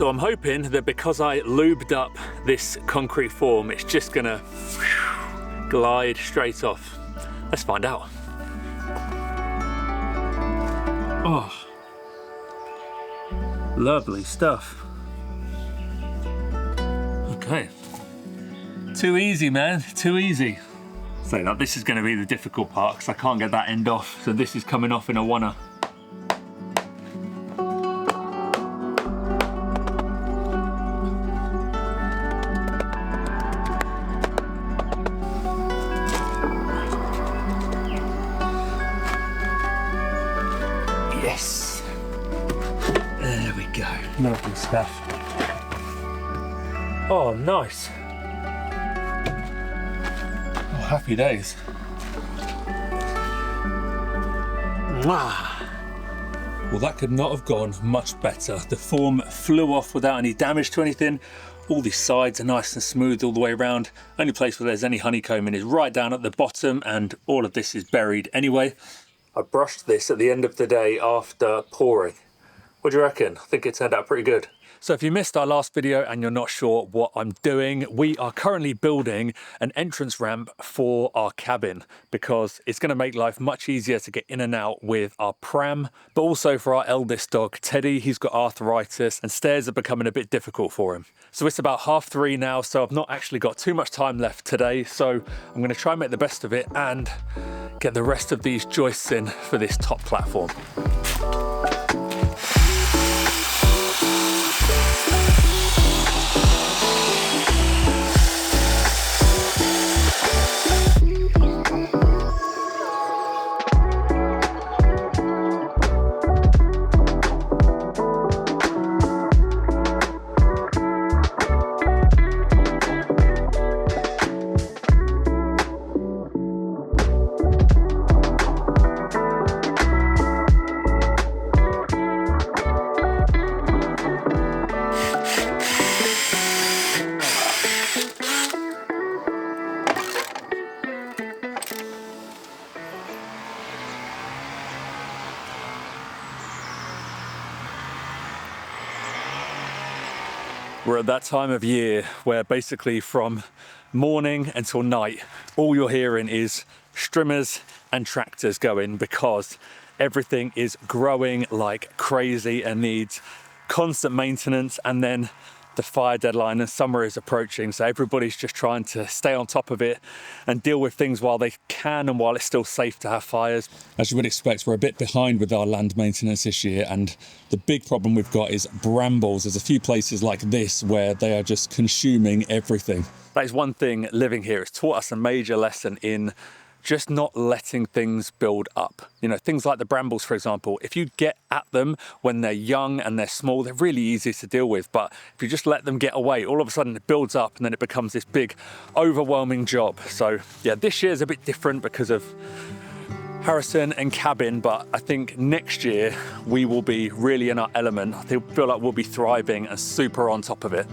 So I'm hoping that because I lubed up this concrete form, it's just gonna glide straight off. Let's find out. Oh, lovely stuff. Okay. Too easy, man, too easy. So now this is gonna be the difficult part because I can't get that end off. So this is coming off in a oneer. Yes. There we go. Lovely stuff. Oh, nice. Oh, happy days. Mwah. Well, that could not have gone much better. The form flew off without any damage to anything. All these sides are nice and smooth all the way around. Only place where there's any honeycombing is right down at the bottom, and all of this is buried anyway. I brushed this at the end of the day after pouring. What do you reckon? I think it turned out pretty good. So if you missed our last video and you're not sure what I'm doing, we are currently building an entrance ramp for our cabin because it's going to make life much easier to get in and out with our pram, but also for our eldest dog, Teddy. He's got arthritis and stairs are becoming a bit difficult for him. So it's about 3:30 now, so I've not actually got too much time left today. So I'm going to try and make the best of it and get the rest of these joists in for this top platform. We're at that time of year where basically from morning until night, all you're hearing is strimmers and tractors going because everything is growing like crazy and needs constant maintenance. And then the fire deadline and summer is approaching, so everybody's just trying to stay on top of it and deal with things while they can and while it's still safe to have fires. As you would expect, we're a bit behind with our land maintenance this year, and the big problem we've got is brambles. There's a few places like this where they are just consuming everything. That is one thing living here. It's taught us a major lesson in just not letting things build up. You know, things like the brambles, for example, if you get at them when they're young and they're small, they're really easy to deal with. But if you just let them get away, all of a sudden it builds up and then it becomes this big, overwhelming job. So yeah, this year is a bit different because of Harrison and cabin, but I think next year we will be really in our element. I feel like we'll be thriving and super on top of it.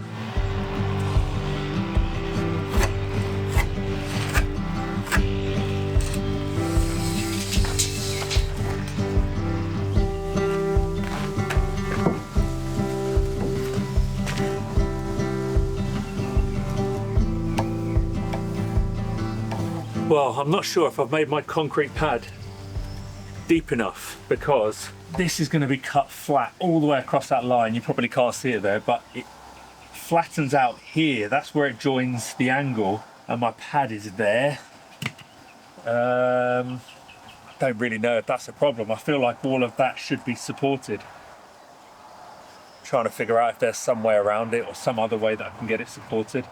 Well, I'm not sure if I've made my concrete pad deep enough because this is going to be cut flat all the way across that line. You probably can't see it there, but it flattens out here. That's where it joins the angle, and my pad is there. Don't really know if that's a problem. I feel like all of that should be supported. I'm trying to figure out if there's some way around it or some other way that I can get it supported.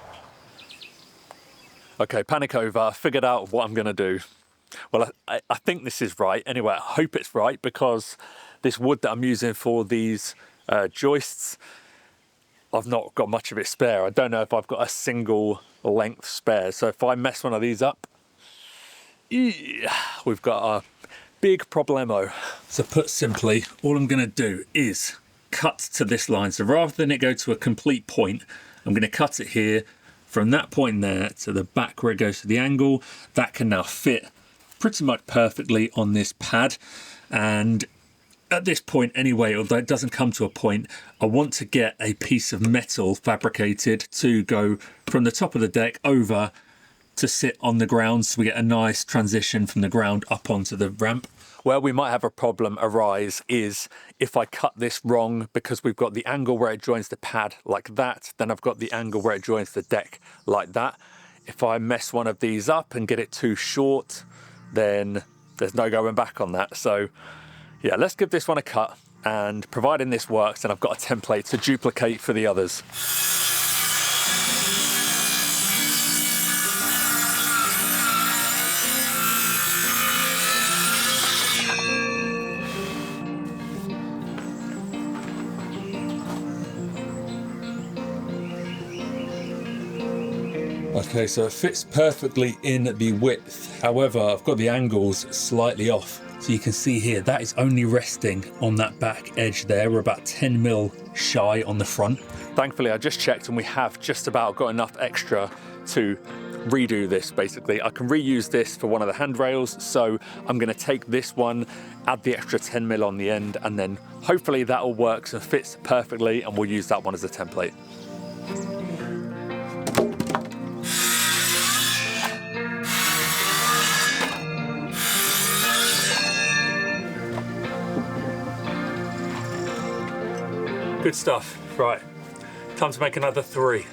Okay, panic over. I figured out what I'm going to do. Well, I think this is right. Anyway, I hope it's right because this wood that I'm using for these joists, I've not got much of it spare. I don't know if I've got a single length spare. So if I mess one of these up, we've got a big problemo. So put simply, all I'm going to do is cut to this line. So rather than it go to a complete point, I'm going to cut it here. From that point there to the back where it goes to the angle, that can now fit pretty much perfectly on this pad. And at this point anyway, although it doesn't come to a point, I want to get a piece of metal fabricated to go from the top of the deck over to sit on the ground, so we get a nice transition from the ground up onto the ramp. Where we might have a problem arise is if I cut this wrong, because we've got the angle where it joins the pad like that, then I've got the angle where it joins the deck like that. If I mess one of these up and get it too short, then there's no going back on that. So yeah, let's give this one a cut, and providing this works, then I've got a template to duplicate for the others. Okay, so it fits perfectly in the width. However, I've got the angles slightly off. So you can see here, that is only resting on that back edge there. We're about 10 mil shy on the front. Thankfully, I just checked and we have just about got enough extra to redo this basically. I can reuse this for one of the handrails. So I'm gonna take this one, add the extra 10 mil on the end, and then hopefully that all works and fits perfectly, and we'll use that one as a template. Good stuff. Right, time to make another 3.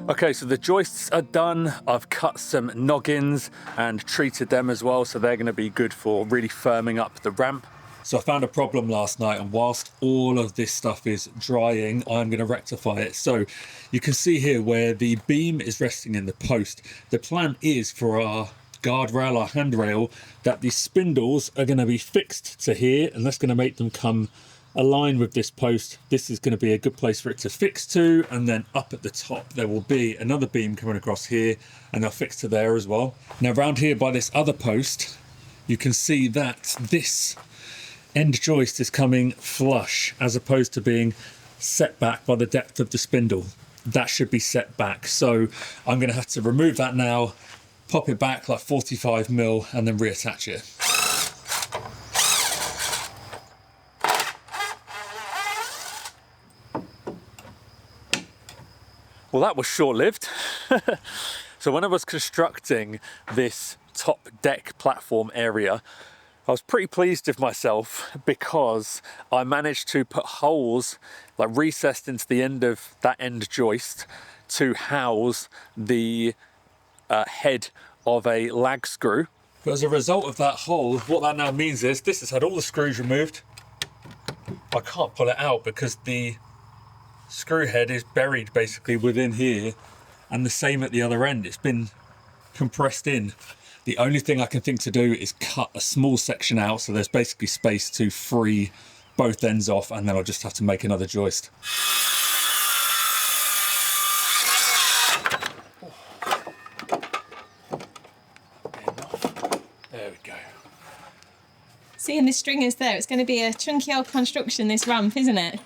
Okay, so the joists are done. I've cut some noggins and treated them as well, so they're going to be good for really firming up the ramp. So I found a problem last night, and whilst all of this stuff is drying, I'm going to rectify it. So you can see here where the beam is resting in the post. The plan is for our guardrail, our handrail, that the spindles are going to be fixed to here, and that's going to make them come align with this post. This is going to be a good place for it to fix to, and then up at the top there will be another beam coming across here, and they'll fix to there as well. Now around here by this other post, you can see that this end joist is coming flush as opposed to being set back by the depth of the spindle. That should be set back, so I'm going to have to remove that now, pop it back like 45 mil, and then reattach it. Well, that was short-lived. So when I was constructing this top deck platform area, I was pretty pleased with myself because I managed to put holes like recessed into the end of that end joist to house the head of a lag screw. But as a result of that hole, what that now means is this has had all the screws removed. I can't pull it out because the screw head is buried basically within here, and the same at the other end. It's been compressed in. The only thing I can think to do is cut a small section out, so there's basically space to free both ends off, and then I'll just have to make another joist. There we go. Seeing the stringers there, it's going to be a chunky old construction, this ramp, isn't it?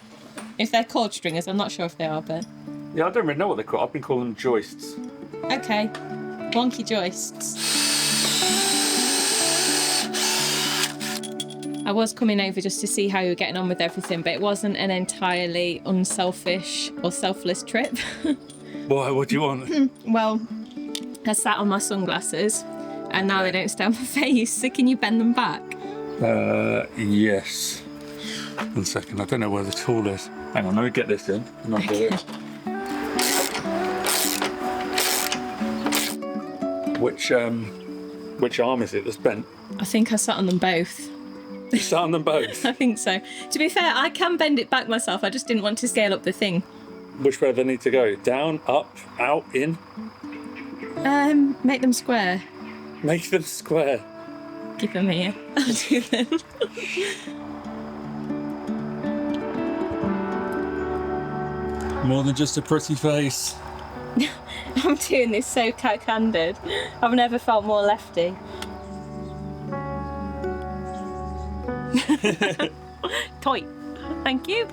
If they're called stringers, I'm not sure if they are, but... Yeah, I don't really know what they're called. I've been calling them joists. Okay. Wonky joists. I was coming over just to see how you were getting on with everything, but it wasn't an entirely unselfish or selfless trip. Why? What do you want? Well, I sat on my sunglasses, and now they don't stay on my face, so can you bend them back? Yes. 1 second, I don't know where the tool is. Hang on, let me get this in and I'll do it. Which arm is it that's bent? I think I sat on them both. You sat on them both? I think so. To be fair, I can bend it back myself. I just didn't want to scale up the thing. Which way do they need to go? Down, up, out, in? Make them square. Make them square. Keep them here. I'll do them. More than just a pretty face. I'm doing this so candid. I've never felt more lefty. Toy. Thank you.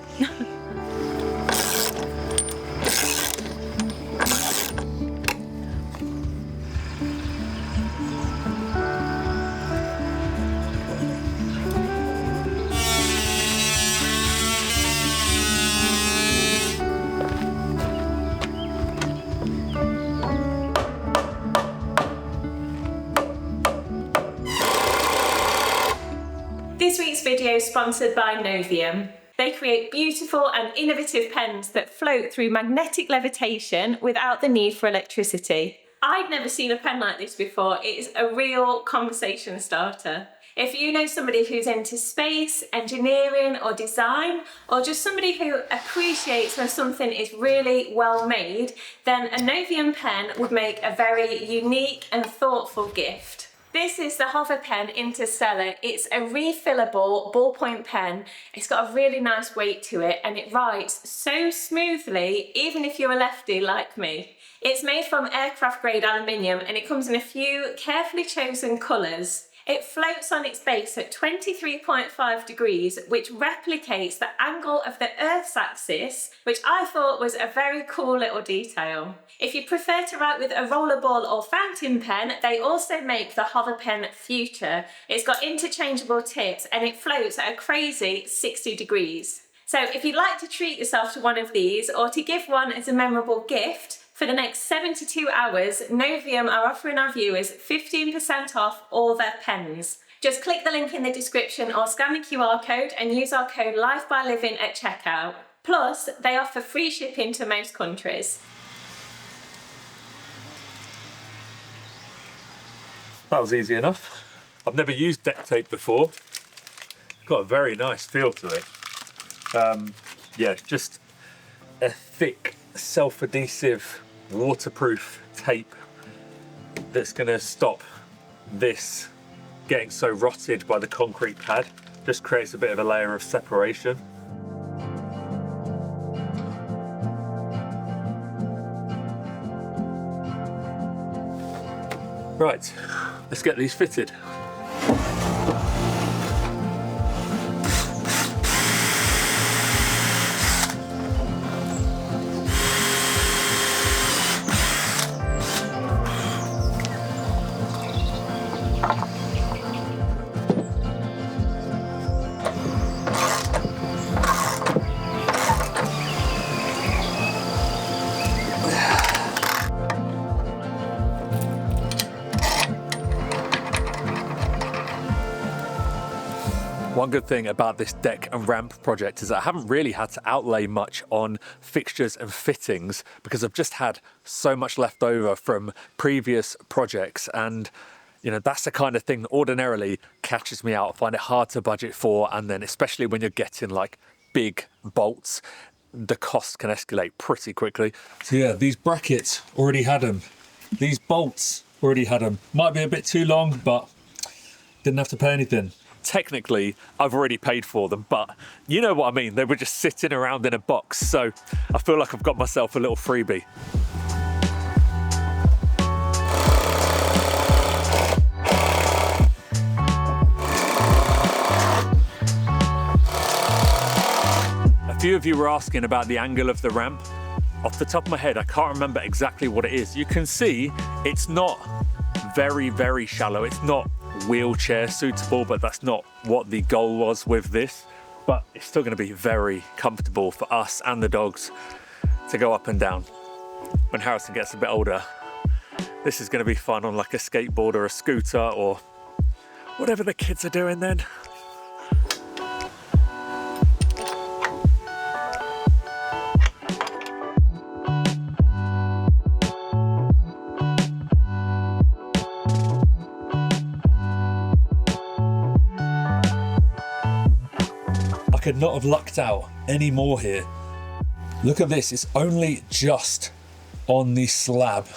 This week's video is sponsored by Novium. They create beautiful and innovative pens that float through magnetic levitation without the need for electricity. I'd never seen a pen like this before. It is a real conversation starter. If you know somebody who's into space, engineering or design, or just somebody who appreciates when something is really well made, then a Novium pen would make a very unique and thoughtful gift. This is the Hover Pen Interstellar. It's a refillable ballpoint pen. It's got a really nice weight to it and it writes so smoothly, even if you're a lefty like me. It's made from aircraft grade aluminium and it comes in a few carefully chosen colours. It floats on its base at 23.5 degrees, which replicates the angle of the Earth's axis, which I thought was a very cool little detail. If you prefer to write with a rollerball or fountain pen, they also make the Hover Pen Future. It's got interchangeable tips and it floats at a crazy 60 degrees. So if you'd like to treat yourself to one of these or to give one as a memorable gift, for the next 72 hours, Novium are offering our viewers 15% off all their pens. Just click the link in the description or scan the QR code and use our code LifeByLiving at checkout. Plus, they offer free shipping to most countries. That was easy enough. I've never used deck tape before. Got a very nice feel to it. Yeah, just a thick, self-adhesive, waterproof tape that's going to stop this getting so rotted by the concrete pad. Just creates a bit of a layer of separation. Right, let's get these fitted. One good thing about this deck and ramp project is that I haven't really had to outlay much on fixtures and fittings because I've just had so much left over from previous projects, and you know, that's the kind of thing that ordinarily catches me out. I find it hard to budget for, and then especially when you're getting like big bolts, the cost can escalate pretty quickly. So yeah, these brackets already had them. These bolts already had them. Might be a bit too long, but didn't have to pay anything. Technically, I've already paid for them, but you know what I mean. They were just sitting around in a box, so I feel like I've got myself a little freebie. A few of you were asking about the angle of the ramp. Off the top of my head, I can't remember exactly what it is. You can see it's not very, very shallow. It's not wheelchair suitable, but that's not what the goal was with this. But it's still going to be very comfortable for us and the dogs to go up and down. When Harrison gets a bit older, this is going to be fun on like a skateboard or a scooter or whatever the kids are doing then. I could not have lucked out any more here. Look at this, it's only just on the slab.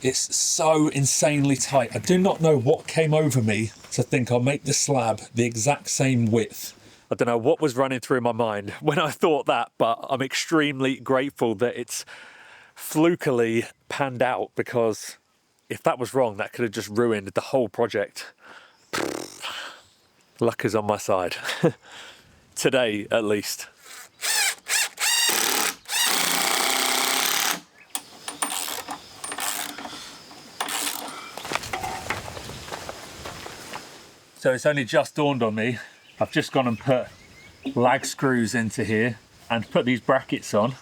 It's so insanely tight. I do not know what came over me to think I'll make the slab the exact same width. I don't know what was running through my mind when I thought that, but I'm extremely grateful that it's flukily panned out, because if that was wrong, that could have just ruined the whole project. Luck is on my side. Today, at least. So it's only just dawned on me. I've just gone and put lag screws into here and put these brackets on.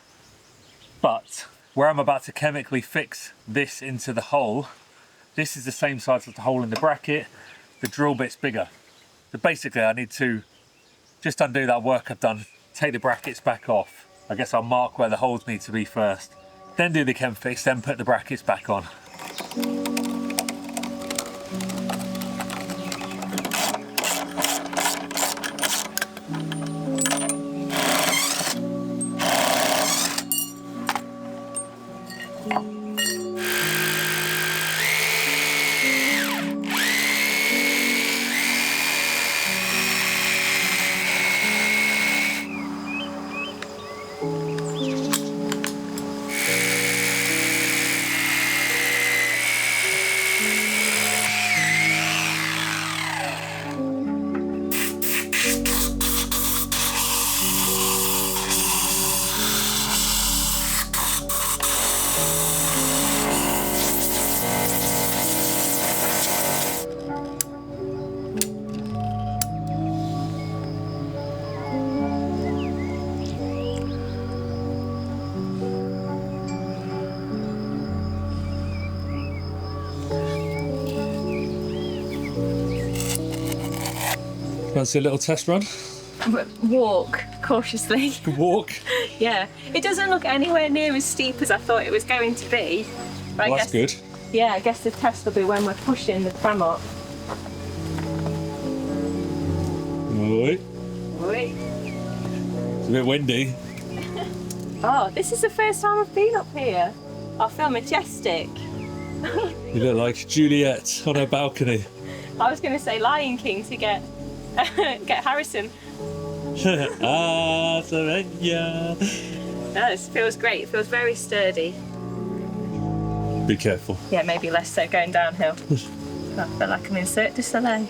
But where I'm about to chemically fix this into the hole, this is the same size as the hole in the bracket. The drill bit's bigger. So basically I need to just undo that work I've done, take the brackets back off. I guess I'll mark where the holes need to be first, then do the chem fix, then put the brackets back on. Fancy a little test run? Walk cautiously. Walk? Yeah, it doesn't look anywhere near as steep as I thought it was going to be. But Well, that's good. Yeah, I guess the test will be when we're pushing the pram up. Oi. Oi. It's a bit windy. Oh, this is the first time I've been up here. I feel majestic. You look like Juliet on her balcony. I was going to say Lion King to get get Harrison. Ah, Savannah. No, this feels great. It feels very sturdy. Be careful. Yeah, maybe less so going downhill. I feel like I'm in Cirque du Soleil.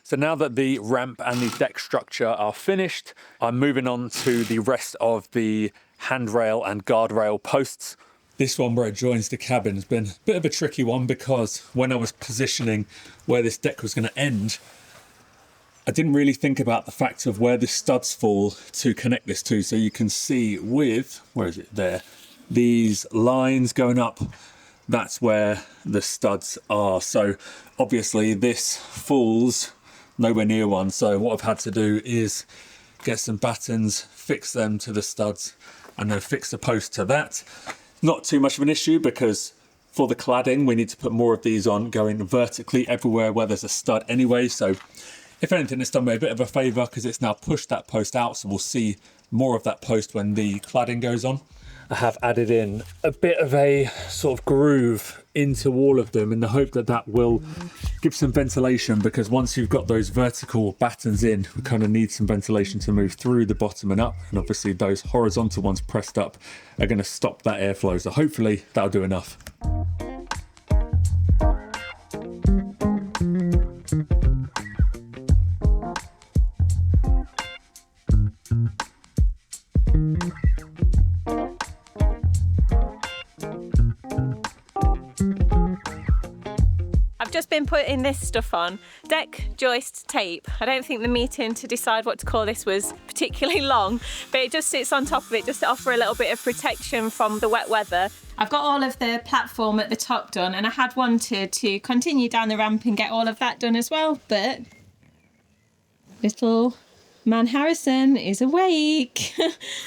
So now that the ramp and the deck structure are finished, I'm moving on to the rest of the handrail and guardrail posts. This one where it joins the cabin has been a bit of a tricky one, because when I was positioning where this deck was going to end, I didn't really think about the fact of where the studs fall to connect this to. So you can see with, where is it there, these lines going up, that's where the studs are. So obviously this falls nowhere near one. So what I've had to do is get some battens, fix them to the studs, and then fix the post to that. Not too much of an issue, because for the cladding, we need to put more of these on going vertically everywhere where there's a stud anyway. So if anything, it's done me a bit of a favour, because it's now pushed that post out. So we'll see more of that post when the cladding goes on. I have added in a bit of a sort of groove into all of them in the hope that that will give some ventilation, because once you've got those vertical battens in, we kind of need some ventilation to move through the bottom and up. And obviously those horizontal ones pressed up are going to stop that airflow. So hopefully that'll do enough. I've just been putting this stuff on, deck joist tape. I don't think the meeting to decide what to call this was particularly long, but it just sits on top of it just to offer a little bit of protection from the wet weather. I've got all of the platform at the top done, and I had wanted to continue down the ramp and get all of that done as well, but little man Harrison is awake.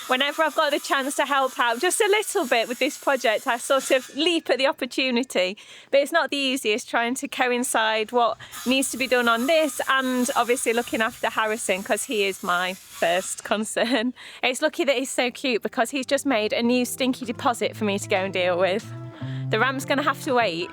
Whenever I've got the chance to help out just a little bit with this project, I sort of leap at the opportunity. But it's not the easiest trying to coincide what needs to be done on this and obviously looking after Harrison, because he is my first concern. It's lucky that he's so cute, because he's just made a new stinky deposit for me to go and deal with. The ramp's gonna have to wait.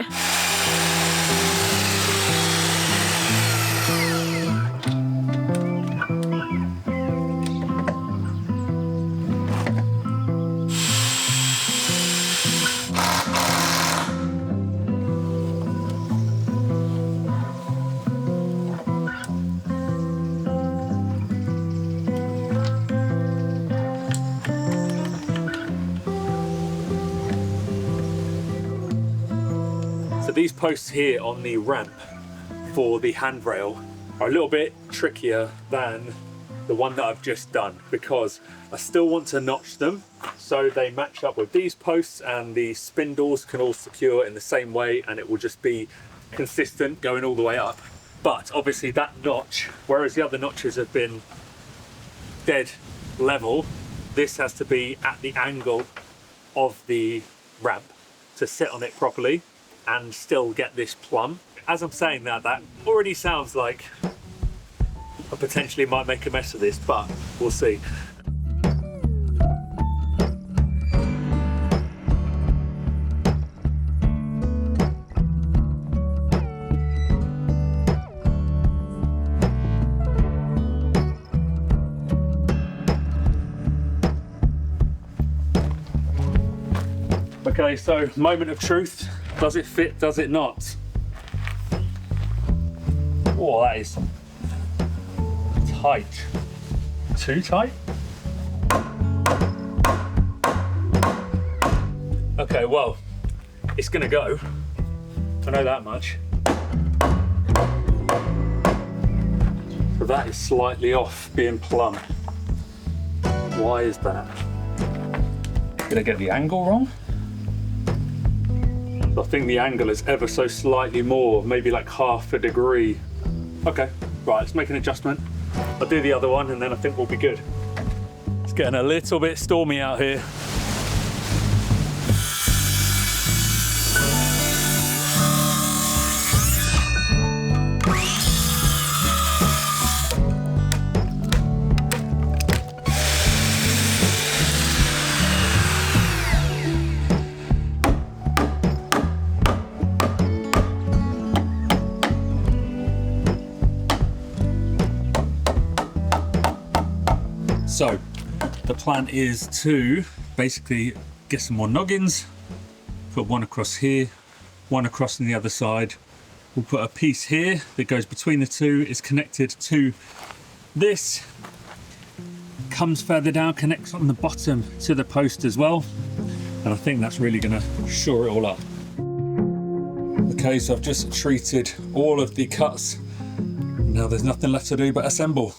So these posts here on the ramp for the handrail are a little bit trickier than the one that I've just done, because I still want to notch them so they match up with these posts, and the spindles can all secure in the same way, and it will just be consistent going all the way up. But obviously that notch, whereas the other notches have been dead level, this has to be at the angle of the ramp to sit on it properly and still get this plumb. As I'm saying that already sounds like I potentially might make a mess of this, but we'll see. Okay, so moment of truth. Does it fit, does it not? Oh, that is tight. Too tight? Okay, well, it's gonna go. I know that much. So that is slightly off being plumb. Why is that? Did I get the angle wrong? I think the angle is ever so slightly more, maybe like half a degree. Okay, right, let's make an adjustment. I'll do the other one and then I think we'll be good. It's getting a little bit stormy out here. So the plan is to basically get some more noggins, put one across here, one across on the other side. We'll put a piece here that goes between the two, is connected to this, comes further down, connects on the bottom to the post as well. And I think that's really gonna shore it all up. Okay, so I've just treated all of the cuts. Now there's nothing left to do but assemble.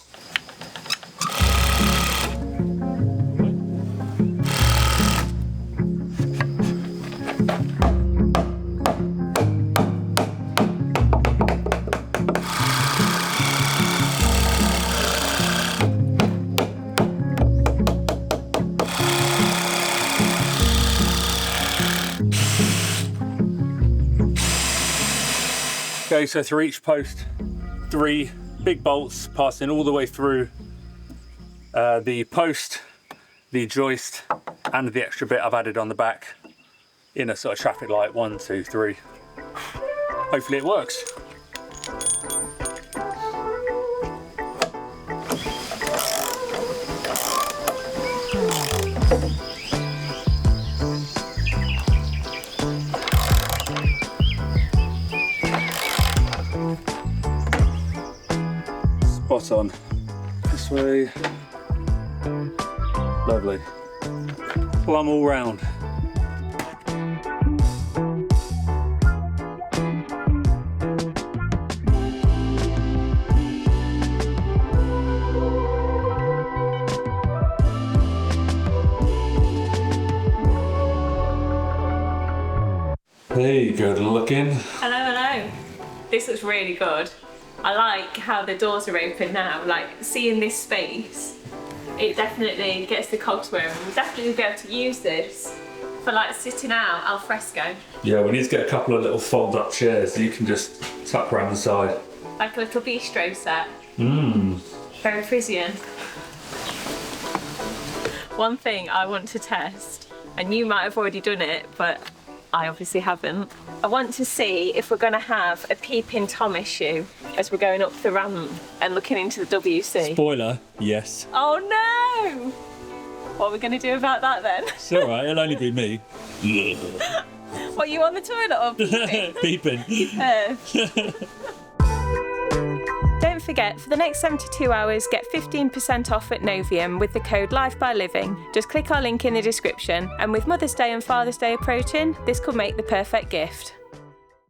Okay, so through each post, 3 big bolts passing all the way through the post, the joist, and the extra bit I've added on the back in a sort of traffic light. 1, 2, 3. Hopefully it works. Spot on. This way. Lovely. Plum all round. Hey, good looking. Hello, hello. This looks really good. I like how the doors are open now. Like, seeing this space, it definitely gets the cogs whirring. We'll definitely be able to use this for like sitting out al fresco. Yeah, we need to get a couple of little fold-up chairs that you can just tuck around the side. Like a little bistro set. Mmm. Very Frisian. One thing I want to test, and you might have already done it, but I obviously haven't. I want to see if we're going to have a peeping Tom issue as we're going up the ramp and looking into the WC. Spoiler, yes. Oh no! What are we going to do about that then? It's alright, it'll only be me. What, you on the toilet or peeping? Peeping. Don't forget, for the next 72 hours, get 15% off at Novium with the code LifeByLiving. Just click our link in the description, and with Mother's Day and Father's Day approaching, this could make the perfect gift.